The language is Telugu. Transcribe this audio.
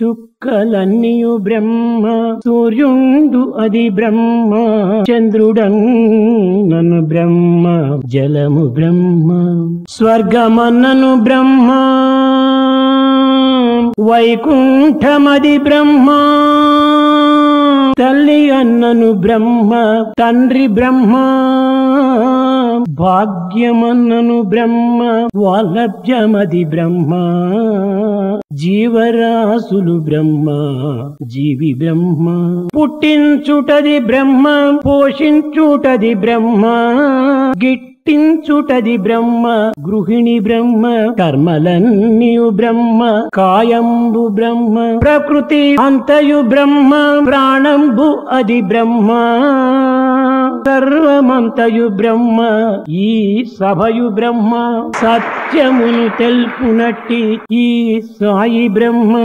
చుక్కలన్నీయు బ్రహ్మ, సూర్యుండు అది బ్రహ్మ, చంద్రుడన్నను బ్రహ్మ, జలము బ్రహ్మ, స్వర్గమన్నను బ్రహ్మ, వైకుంఠమది బ్రహ్మ, తల్లి అన్నను బ్రహ్మ, తండ్రి బ్రహ్మ, భాగ్యమన్నను బ్రహ్మ, వాలభ్యమది బ్రహ్మ, జీవరాశులు బ్రహ్మ, జీవి బ్రహ్మ, పుట్టించుటది బ్రహ్మ, పోషించుటది బ్రహ్మ, గిట్టించుటది బ్రహ్మ, గృహిణి బ్రహ్మ, కర్మలన్నీయు బ్రహ్మ, కాయంబు బ్రహ్మ, ప్రకృతి అంతయు బ్రహ్మ, ప్రాణంబు అది బ్రహ్మ, సర్వమంతయు బ్రహ్మ, ఈ సభయు బ్రహ్మ, సత్యమును తెలుపునట్టి ఈ సాయి బ్రహ్మ.